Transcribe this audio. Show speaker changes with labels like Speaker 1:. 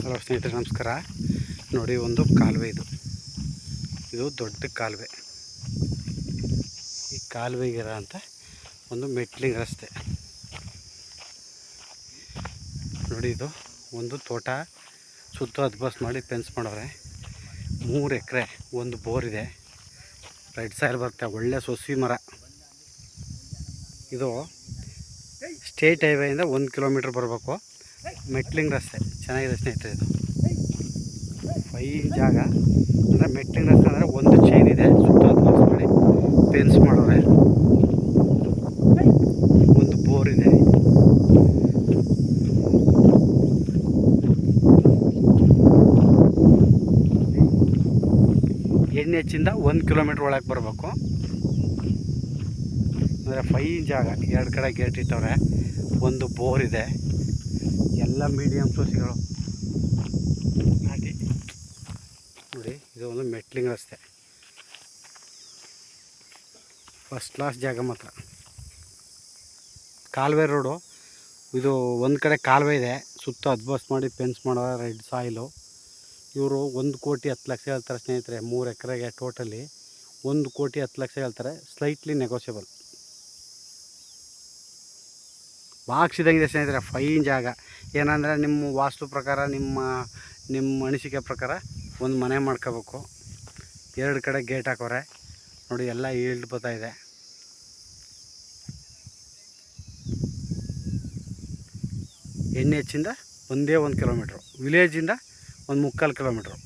Speaker 1: Hello ಸ್ನೇಹಿತರೆ, ನಮಸ್ಕಾರ. ನೋಡಿ, ಒಂದು ಕಾಲುವೆ ಇದು ದೊಡ್ಡ ಕಾಲುವೆ. ಈ ಕಾಲುವೆಗಿರೋ ಅಂತ ಒಂದು ಮೆಟ್ಲಿಂಗ್ ರಸ್ತೆ ನೋಡಿ. ಇದು ಒಂದು ತೋಟ ಸುತ್ತ ಬಸ್ ಮಾಡಿ ಫೆನ್ಸ್ ಮಾಡವ್ರೆ. 3 ಎಕರೆ ಒಂದು ಬೋರ್ ಇದೆ. ರೈಟ್ ಸೈಡ್ ಬರುತ್ತೆ ಒಳ್ಳೆ ಸೊಸಿ ಮರ. ಇದು ಸ್ಟೇಟ್ ಹೈವೇಯಿಂದ 1 ಕಿಲೋಮೀಟ್ರ್ ಬರಬೇಕು. ಮೆಟ್ಲಿಂಗ್ ರಸ್ತೆ ಚೆನ್ನಾಗಿದೆ ಸ್ನೇಹಿತರೆ. ಇದು ಫೈನ್ ಜಾಗ ಅಂದರೆ ಮೆಟ್ಲಿಂಗ್ ರಸ್ತೆ ಅಂದರೆ ಒಂದು ಚೈನ್ ಇದೆ, ಸುತ್ತ ಬಸ್ ಮಾಡಿ ಫೆನ್ಸ್ ಮಾಡೋರೆ. ಒಂದು ಬೋರ್ ಇದೆ. NH ಇಂದ 1 ಕಿಲೋಮೀಟ್ರ್ ಒಳಗೆ ಬರಬೇಕು. ಅಂದರೆ ಫೈನ್ ಜಾಗ. 2 ಕಡೆ ಗೇಟ್ ಇಟ್ಟವ್ರೆ. ಒಂದು ಬೋರ್ ಇದೆ. ಎಲ್ಲ ಮೀಡಿಯಮ್ ಸೋಸಿಗಳು ಹಾಗೆ ನೋಡಿ. ಇದು ಒಂದು ಮೆಟ್ಲಿಂಗ್ ರಸ್ತೆ, ಫಸ್ಟ್ ಕ್ಲಾಸ್ ಜಾಗ ಮಾತ್ರ. ಕಾಲುವೆ ರೋಡು ಇದು. ಒಂದು ಕಡೆ ಕಾಲುವೆ ಇದೆ, ಸುತ್ತ ಬಸ್ ಮಾಡಿ ಫೆನ್ಸ್ ಮಾಡೋ ರೆಡ್ ಸಾಯಿಲು. ಇವರು 1,10,00,000 ಹೇಳ್ತಾರೆ ಸ್ನೇಹಿತರೆ. 3 ಎಕರೆಗೆ ಟೋಟಲಿ 1,10,00,000 ಹೇಳ್ತಾರೆ. Slightly negotiable. ಬಾಕ್ಸಿದಂಗಿದೆ ಸ್ನೇಹಿತರೆ. ಫೈನ್ ಜಾಗ. ಏನಂದರೆ ನಿಮ್ಮ ವಾಸ್ತು ಪ್ರಕಾರ, ನಿಮ್ಮ ಅನಿಸಿಕೆ ಪ್ರಕಾರ ಒಂದು ಮನೆ ಮಾಡ್ಕೋಬೇಕು. 2 ಕಡೆ ಗೇಟ್ ಹಾಕೋರೆ ನೋಡಿ. ಎಲ್ಲ ಈಲ್ಡ್ ಬರ್ತಾಯಿದೆ. NH ಇಂದ ಒಂದೇ 1 ಕಿಲೋಮೀಟ್ರು, ವಿಲೇಜಿಂದ 1 3/4 ಕಿಲೋಮೀಟ್ರು.